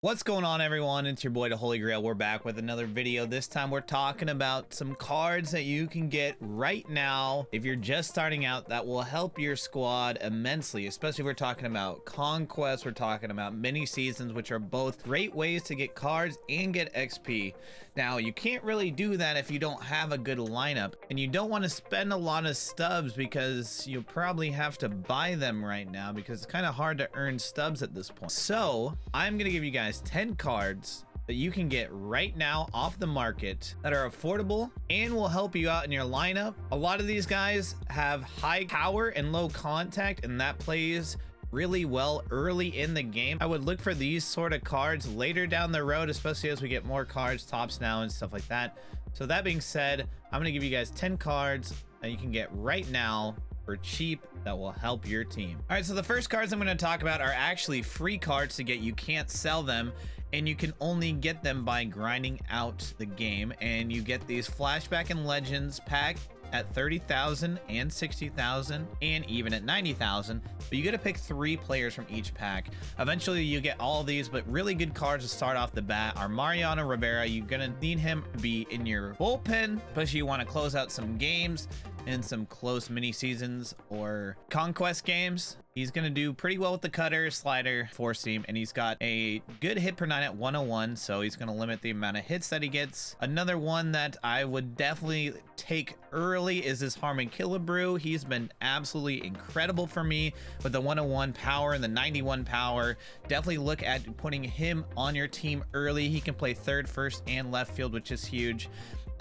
What's going on, everyone? It's your boy the Holy Grail. We're back with another video. This time we're talking about some cards that you can get right now if you're just starting out that will help your squad immensely, especially if we're talking about conquest, we're talking about mini seasons, which are both great ways to get cards and get XP. Now, you can't really do that if you don't have a good lineup, and you don't want to spend a lot of stubs because you'll probably have to buy them right now because it's kind of hard to earn stubs at this point. So I'm gonna give you guys 10 cards that you can get right now off the market that are affordable and will help you out in your lineup. A lot of these guys have high power and low contact, and that plays really well early in the game. I would look for these sort of cards later down the road, especially as we get more cards, tops now and stuff like that. So that being said, I'm gonna give you guys 10 cards that you can get right now for cheap that will help your team. All right, so the first cards I'm going to talk about are actually free cards to get. You can't sell them, and you can only get them by grinding out the game. And you get these Flashback and Legends pack at 30,000 and 60,000 and even at 90,000, but you got to pick 3 players from each pack. Eventually you get all of these, but really good cards to start off the bat are Mariano Rivera. You're gonna need him to be in your bullpen, especially you want to close out some games in some close mini seasons or conquest games. He's gonna do pretty well with the cutter, slider, four seam, and he's got a good hit per 9 at 101, so he's gonna limit the amount of hits that he gets. Another one that I would definitely take early is this Harmon Killebrew. He's been absolutely incredible for me with the 101 power and the 91 power. Definitely look at putting him on your team early. He can play third, first, and left field, which is huge.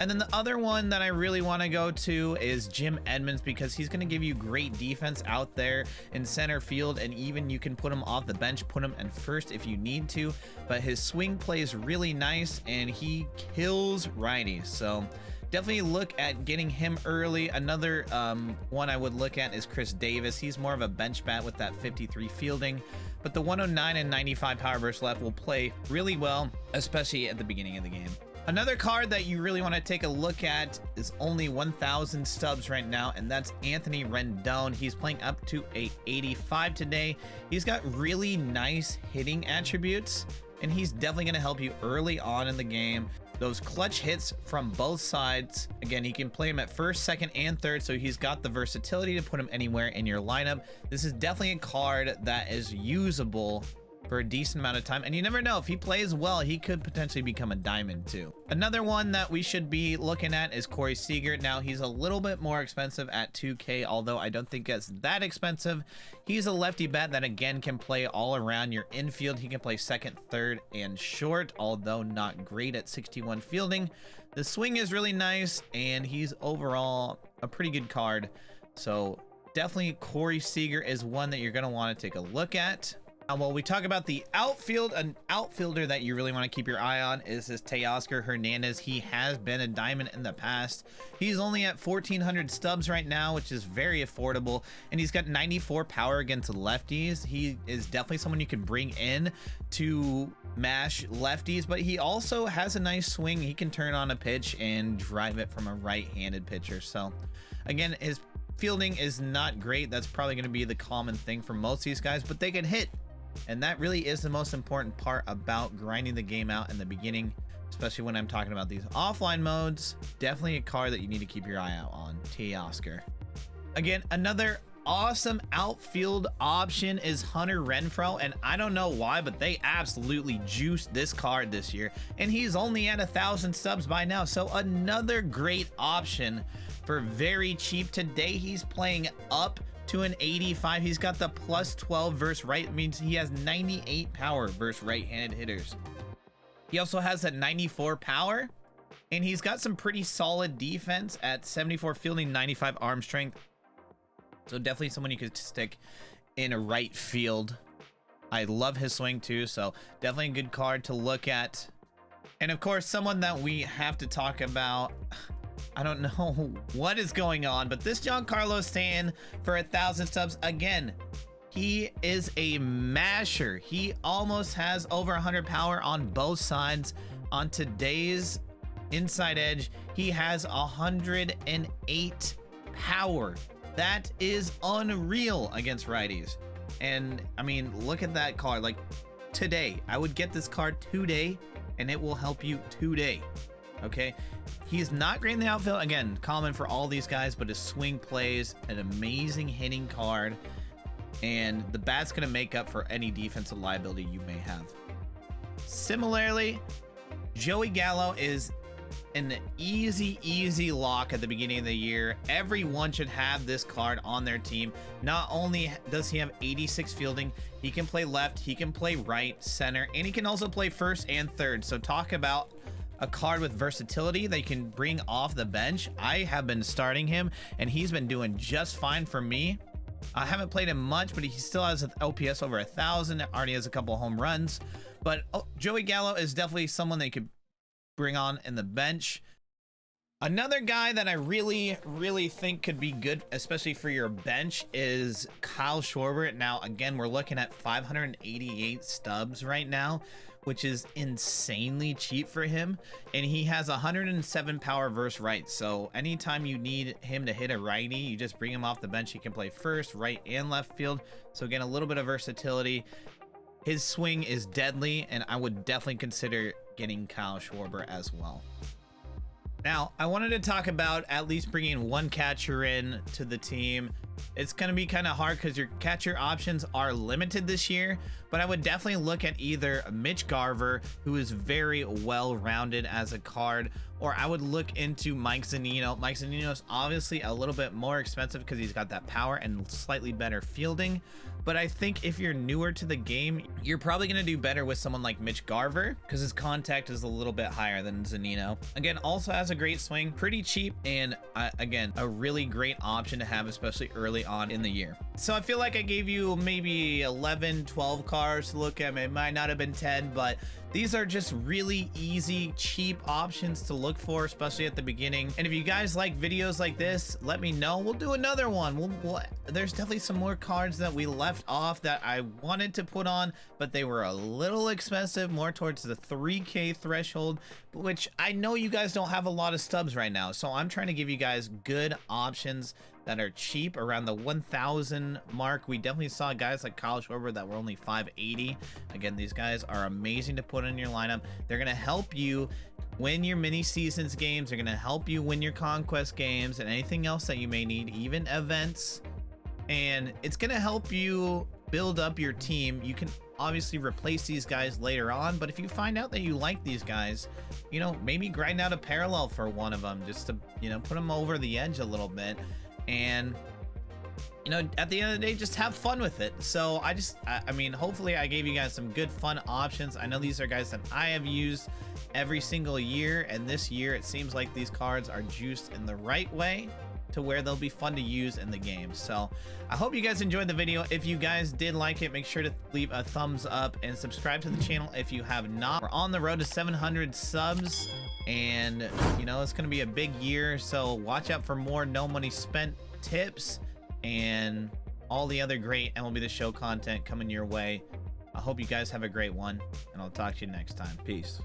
And then the other one that I really want to go to is Jim Edmonds, because he's going to give you great defense out there in center field, and even you can put him off the bench, put him in first if you need to. But his swing plays really nice and he kills righties. So definitely look at getting him early. Another one I would look at is Chris Davis. He's more of a bench bat with that 53 fielding, but the 109 and 95 power burst left will play really well, especially at the beginning of the game. Another card that you really want to take a look at is only 1,000 stubs right now, and that's Anthony Rendon. He's playing up to a 85 today. He's got really nice hitting attributes, and he's definitely going to help you early on in the game. Those clutch hits from both sides. Again, he can play him at first, second, and third, so he's got the versatility to put him anywhere in your lineup. This is definitely a card that is usable for a decent amount of time, and you never know, if he plays well, he could potentially become a diamond too. Another one that we should be looking at is Corey Seager. Now, he's a little bit more expensive at 2K, although I don't think it's that expensive. He's a lefty bat that again can play all around your infield. He can play second, third, and short, although not great at 61 fielding. The swing is really nice, and he's overall a pretty good card. So definitely Corey Seager is one that you're going to want to take a look at. While we talk about the outfield, an outfielder that you really want to keep your eye on is this Teoscar Hernandez. He has been a diamond in the past. He's only at 1,400 stubs right now, which is very affordable, and he's got 94 power against lefties. He is definitely someone you can bring in to mash lefties, but he also has a nice swing. He can turn on a pitch and drive it from a right-handed pitcher. So again, his fielding is not great. That's probably going to be the common thing for most of these guys, but they can hit. And that really is the most important part about grinding the game out in the beginning, especially when I'm talking about these offline modes. Definitely a card that you need to keep your eye out on, Teoscar. Again, another awesome outfield option is Hunter Renfroe, and I don't know why, but they absolutely juiced this card this year, and he's only at 1,000 subs by now. So another great option for very cheap. Today he's playing up to an 85. He's got the plus 12 versus right, means he has 98 power versus right-handed hitters. He also has that 94 power, and he's got some pretty solid defense at 74 fielding, 95 arm strength. So definitely someone you could stick in a right field. I love his swing too, so definitely a good card to look at. And of course, someone that we have to talk about, I don't know what is going on, but this Giancarlo Stanton for 1,000 subs. Again, he is a masher. He almost has over 100 power on both sides. On today's inside edge, he has 108 power. That is unreal against righties. And I mean, look at that card. Like, today. I would get this card today, and it will help you today. Okay, he's not great in the outfield. Again, common for all these guys, but his swing plays an amazing hitting card, and the bat's gonna make up for any defensive liability you may have. Similarly, Joey Gallo is an easy lock at the beginning of the year. Everyone should have this card on their team. Not only does he have 86 fielding, he can play left, he can play right, center, and he can also play first and third. So talk about a card with versatility that you can bring off the bench. I have been starting him, and he's been doing just fine for me. I haven't played him much, but he still has an OPS over 1,000. Already has a couple home runs. But Joey Gallo is definitely someone that you could bring on in the bench. Another guy that I really think could be good, especially for your bench, is Kyle Schwarber. Now, again, we're looking at 588 stubs right now, which is insanely cheap for him, and he has 107 power versus right. So anytime you need him to hit a righty, you just bring him off the bench. He can play first, right, and left field. So again, a little bit of versatility. His swing is deadly, and I would definitely consider getting Kyle Schwarber as well. Now, I wanted to talk about at least bringing one catcher in to the team. It's going to be kind of hard because your catcher options are limited this year, but I would definitely look at either Mitch Garver, who is very well-rounded as a card, or I would look into Mike Zunino. Mike Zunino is obviously a little bit more expensive because he's got that power and slightly better fielding, but I think if you're newer to the game, you're probably going to do better with someone like Mitch Garver because his contact is a little bit higher than Zunino. Again, also has a great swing, pretty cheap, and again, a really great option to have, especially early on in the year. So I feel like I gave you maybe 11, 12 cards to look at. It might not have been 10, but these are just really easy, cheap options to look for, especially at the beginning. And if you guys like videos like this, let me know. We'll do another one. There's definitely some more cards that we left off that I wanted to put on, but they were a little expensive, more towards the 3K threshold, which I know you guys don't have a lot of stubs right now. So I'm trying to give you guys good options that are cheap around the 1,000 mark. We definitely saw guys like Kyle Schwarber that were only 580. Again, these guys are amazing to put in your lineup. They're going to help you win your mini seasons games. They're going to help you win your conquest games and anything else that you may need, even events. And it's going to help you build up your team. You can obviously replace these guys later on, but if you find out that you like these guys, you know, maybe grind out a parallel for one of them just to, you know, put them over the edge a little bit. And, you know, at the end of the day, just have fun with it. So I mean, hopefully I gave you guys some good fun options. I know these are guys that I have used every single year, and this year it seems like these cards are juiced in the right way to where they'll be fun to use in the game. So I hope you guys enjoyed the video. If you guys did like it, make sure to leave a thumbs up and subscribe to the channel if you have not. We're on the road to 700 subs, and you know, it's gonna be a big year, so watch out for more no money spent tips and all the other great MLB The Show content coming your way. I hope you guys have a great one, and I'll talk to you next time. Peace.